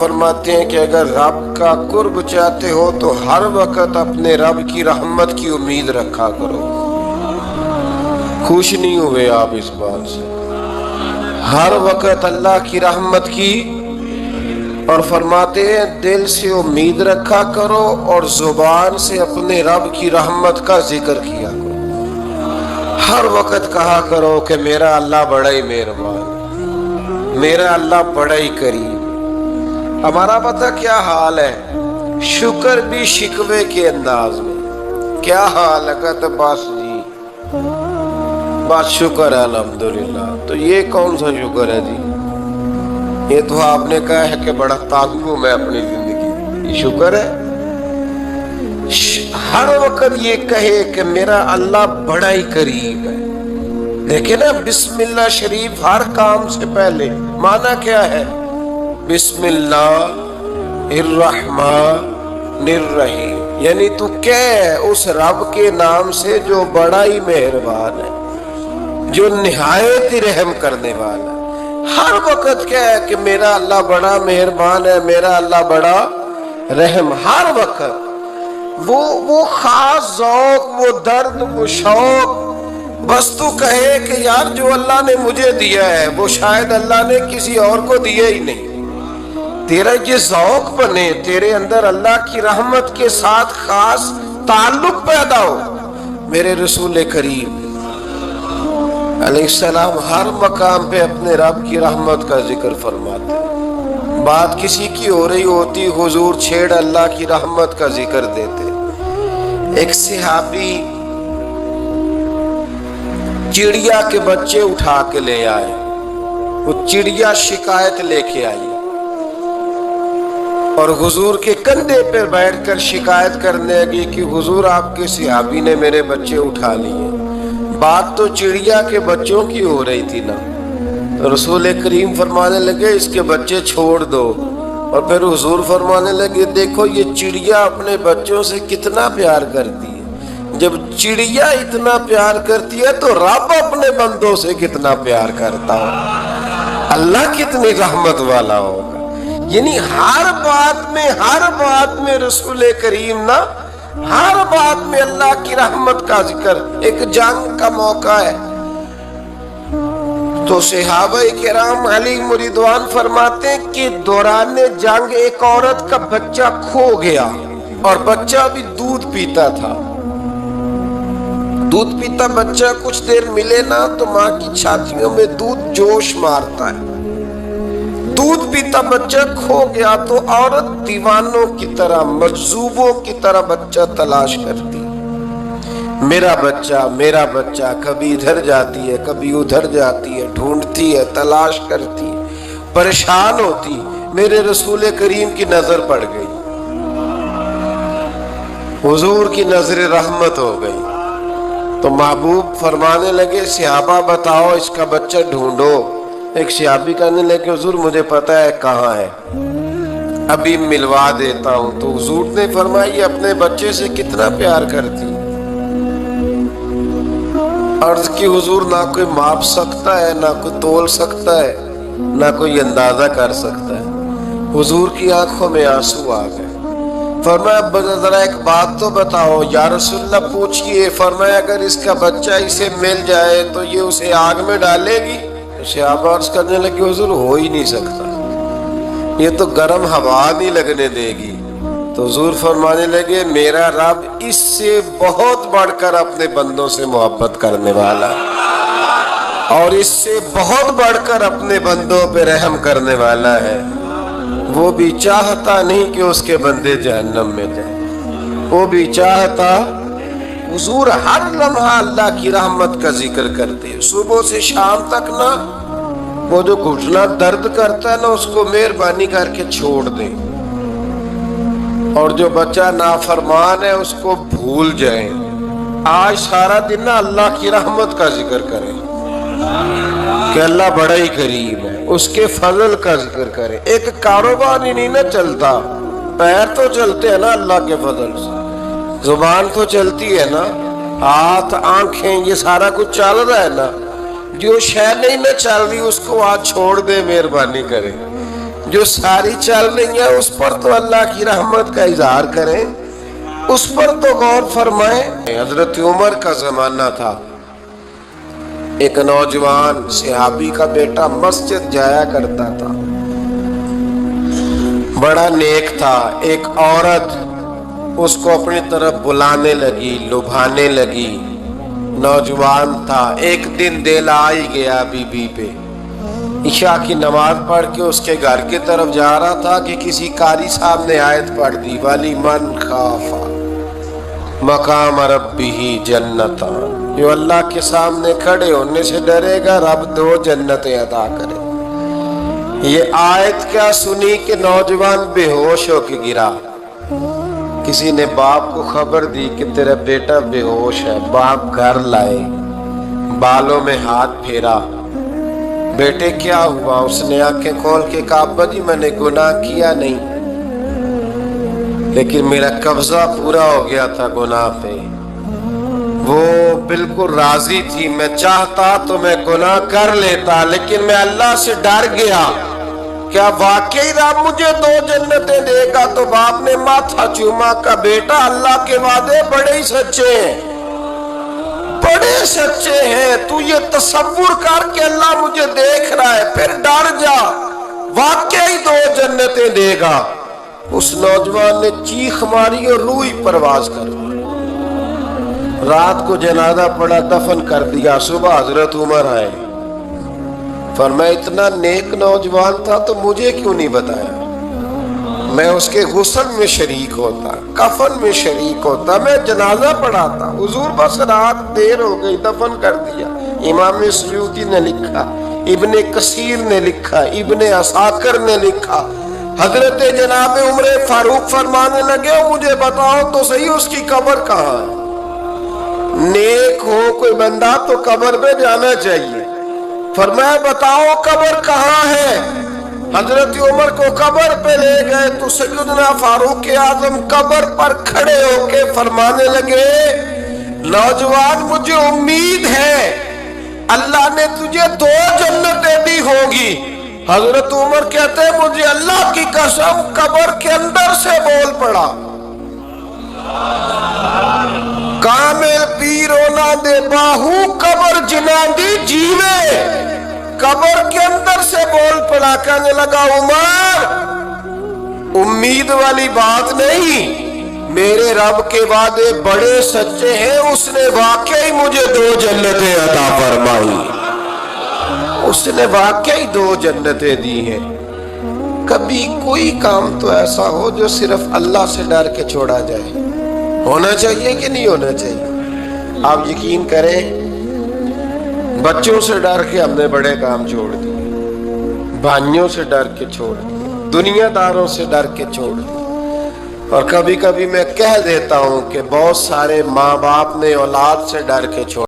فرماتے ہیں کہ اگر رب کا قرب چاہتے ہو تو ہر وقت اپنے رب کی رحمت کی امید رکھا کرو۔ خوش نہیں ہوئے آپ اس بات سے؟ ہر وقت اللہ کی رحمت کی، اور فرماتے ہیں دل سے امید رکھا کرو اور زبان سے اپنے رب کی رحمت کا ذکر کیا کرو۔ ہر وقت کہا کرو کہ میرا اللہ بڑا ہی مہربان، میرا اللہ بڑا ہی کریم۔ ہمارا پتہ کیا حال ہے؟ شکر بھی شکوے کے انداز میں۔ کیا حال ہے؟ کہتے بس جی بس شکر ہے الحمدللہ۔ تو یہ کون سا شکر ہے جی؟ یہ تو آپ نے کہا ہے کہ بڑا تانگ ہوں میں اپنی زندگی، یہ شکر ہے؟ ہر وقت یہ کہے کہ میرا اللہ بڑا ہی قریب ہے۔ دیکھیں نا بسم اللہ شریف ہر کام سے پہلے معنی کیا ہے؟ بسم اللہ الرحمن الرحیم، یعنی تو کہہ اس رب کے نام سے جو بڑا ہی مہربان ہے، جو نہایت ہی رحم کرنے والا ہے۔ ہر وقت کہہ کہ میرا اللہ بڑا مہربان ہے، میرا اللہ بڑا رحم۔ ہر وقت وہ خاص ذوق، وہ درد، وہ شوق، بس تو کہے کہ یار جو اللہ نے مجھے دیا ہے وہ شاید اللہ نے کسی اور کو دیا ہی نہیں۔ تیرا یہ ذوق بنے، تیرے اندر اللہ کی رحمت کے ساتھ خاص تعلق پیدا ہو۔ میرے رسول کریم علیہ السلام ہر مقام پہ اپنے رب کی رحمت کا ذکر فرماتے ہیں۔ بات کسی کی ہو رہی ہوتی حضور چھیڑ اللہ کی رحمت کا ذکر دیتے۔ ایک صحابی چڑیا کے بچے اٹھا کے لے آئے، وہ چڑیا شکایت لے کے آئی اور حضور کے کندھے پر بیٹھ کر شکایت کرنے لگی کہ حضور آپ کے صحابی نے میرے بچے اٹھا لیے۔ بات تو چڑیا کے بچوں کی ہو رہی تھی نا، تو رسول کریم فرمانے لگے اس کے بچے چھوڑ دو، اور پھر حضور فرمانے لگے دیکھو یہ چڑیا اپنے بچوں سے کتنا پیار کرتی ہے، جب چڑیا اتنا پیار کرتی ہے تو رب اپنے بندوں سے کتنا پیار کرتا ہو، اللہ کتنی رحمت والا ہوگا۔ یعنی ہر بات میں رسول کریم نا، ہر بات میں اللہ کی رحمت کا ذکر۔ ایک جنگ کا موقع ہے تو صحابہ کرام علیہم رضوان فرماتے ہیں کہ دوران جنگ ایک عورت کا بچہ کھو گیا، اور بچہ بھی دودھ پیتا تھا۔ دودھ پیتا بچہ کچھ دیر ملے نا تو ماں کی چھاتیوں میں دودھ جوش مارتا ہے۔ دودھ پیتا بچہ کھو گیا تو عورت دیوانوں کی طرح، مجذوبوں کی طرح بچہ تلاش کرتی، میرا بچہ، کبھی ادھر جاتی ہے کبھی ادھر جاتی ہے، ڈھونڈتی ہے، تلاش کرتی ہے، پریشان ہوتی۔ میرے رسول کریم کی نظر پڑ گئی، حضور کی نظر رحمت ہو گئی، تو محبوب فرمانے لگے صحابہ بتاؤ اس کا بچہ ڈھونڈو۔ ایک صحابی کہنے لگے حضور مجھے پتا ہے کہاں ہے، ابھی ملوا دیتا ہوں۔ تو حضور نے فرمایا یہ اپنے بچے سے کتنا پیار کرتی۔ عرض کی حضور نہ کوئی ماپ سکتا ہے، نہ کوئی تول سکتا ہے، نہ کوئی اندازہ کر سکتا ہے۔ حضور کی آنکھوں میں آنسو آ گئے۔ فرمایا ذرا ایک بات تو بتاؤ یا رسول اللہ پوچھئے۔ فرمایا اگر اس کا بچہ اسے مل جائے تو یہ اسے آگ میں ڈالے گی؟ صحابہ عرض کرنے لگے حضور ہو ہی نہیں سکتا، یہ تو گرم ہوا نہیں لگنے دے گی۔ تو حضور فرمانے لگے میرا رب اس سے بہت بڑھ کر اپنے بندوں سے محبت کرنے والا، اور اس سے بہت بڑھ کر اپنے بندوں پہ رحم کرنے والا ہے۔ وہ بھی چاہتا نہیں کہ اس کے بندے جہنم میں جائیں، وہ بھی چاہتا۔ حضور ہر لمحہ اللہ کی رحمت کا ذکر کرتے، صبح سے شام تک نا، وہ جو گھٹنا درد کرتا ہے نا اس کو مہربانی کر کے چھوڑ دیں، اور جو بچہ نافرمان ہے اس کو بھول جائیں۔ آج سارا دن نا اللہ کی رحمت کا ذکر کریں کہ اللہ بڑا ہی کریم ہے، اس کے فضل کا ذکر کریں۔ ایک کاروبار ہی نہیں نا چلتا، پیر تو چلتے ہیں نا اللہ کے فضل سے، زبان تو چلتی ہے نا، ہاتھ آنکھیں یہ سارا کچھ چل رہا ہے نا۔ جو شے نہیں نہ چل رہی اس کو آج چھوڑ دے، مہربانی کرے۔ جو ساری چل رہی ہیں اس پر تو اللہ کی رحمت کا اظہار کریں، اس پر تو غور فرمائیں۔ حضرت عمر کا زمانہ تھا، ایک نوجوان صحابی کا بیٹا مسجد جایا کرتا تھا، بڑا نیک تھا۔ ایک عورت اس کو اپنی طرف بلانے لگی، لبھانے لگی، نوجوان تھا۔ ایک دن دل آ ہی گیا بی بی پہ، عشاء کی نماز پڑھ کے اس کے گھر کی طرف جا رہا تھا کہ کسی قاری صاحب نے آیت پڑھ دی، وَلِمَنْ خَافَ مقام ربہ جنتان، جو اللہ کے سامنے کھڑے ہونے سے ڈرے گا رب 2 جنتیں عطا کرے۔ یہ آیت کیا سنی کہ نوجوان بے ہوش ہو کے گرا۔ کسی نے باپ کو خبر دی کہ تیرا بیٹا بے ہوش ہے۔ باپ گھر لائے، بالوں میں ہاتھ پھیرا، بیٹے کیا ہوا؟ اس نے آنکھیں کھول کے کہا ابا جی میں نے گناہ کیا نہیں، لیکن میرا قبضہ پورا ہو گیا تھا گناہ پہ۔ وہ بالکل راضی تھی، میں چاہتا تو میں گناہ کر لیتا، لیکن میں اللہ سے ڈر گیا۔ کیا واقعی رب مجھے 2 جنتیں دے گا؟ تو باپ نے ماتھا چوما کا بیٹا اللہ کے وعدے بڑے ہی سچے ہیں، بڑے سچے ہیں، تو یہ تصور کر کے اللہ مجھے دیکھ رہا ہے، پھر ڈر جا، واقعی 2 جنتیں دے گا۔ اس نوجوان نے چیخ ماری اور روئی پرواز کر دی۔ رات کو جنازہ پڑا، دفن کر دیا۔ صبح حضرت عمر آئے، فرمایا اتنا نیک نوجوان تھا تو مجھے کیوں نہیں بتایا؟ میں اس کے غسل میں شریک ہوتا، کفن میں شریک ہوتا، میں جنازہ پڑھاتا۔ حضور بس رات دیر ہو گئی، دفن کر دیا۔ امام سیوطی نے لکھا، ابن کثیر نے لکھا، ابن عساکر نے لکھا، حضرت جناب عمر فاروق فرمانے لگے مجھے بتاؤ تو صحیح اس کی قبر کہاں ہے؟ نیک ہو کوئی بندہ تو قبر پہ جانا چاہیے۔ فرمایا بتاؤ قبر کہاں ہے؟ حضرت عمر کو قبر پہ لے گئے تو سیدنا فاروق اعظم قبر پر کھڑے ہو کے فرمانے لگے نوجوان مجھے امید ہے اللہ نے تجھے 2 جنتیں دی ہوگی۔ حضرت عمر کہتے ہیں مجھے اللہ کی قسم قبر کے اندر سے بول پڑا، کامل پیرو نہ دے باہو قبر جنا دی جیوے۔ قبر کے اندر سے بول پڑا، کہنے لگا عمر امید والی بات نہیں، میرے رب کے وعدے بڑے سچے ہیں، اس نے واقعی مجھے 2 جنتیں عطا فرمائی، اس نے واقعی 2 جنتیں دی ہیں۔ کبھی کوئی کام تو ایسا ہو جو صرف اللہ سے ڈر کے چھوڑا جائے، ہونا چاہیے کہ نہیں ہونا چاہیے؟ آپ یقین کریں بچوں سے ڈر کے ہم نے بڑے کام چھوڑ دیے، بھائیوں سے ڈر کے چھوڑ دیے، دنیا داروں سے ڈر کے چھوڑ دیے، اور کبھی کبھی میں کہہ دیتا ہوں کہ بہت سارے ماں باپ نے اولاد سے ڈر کے چھوڑ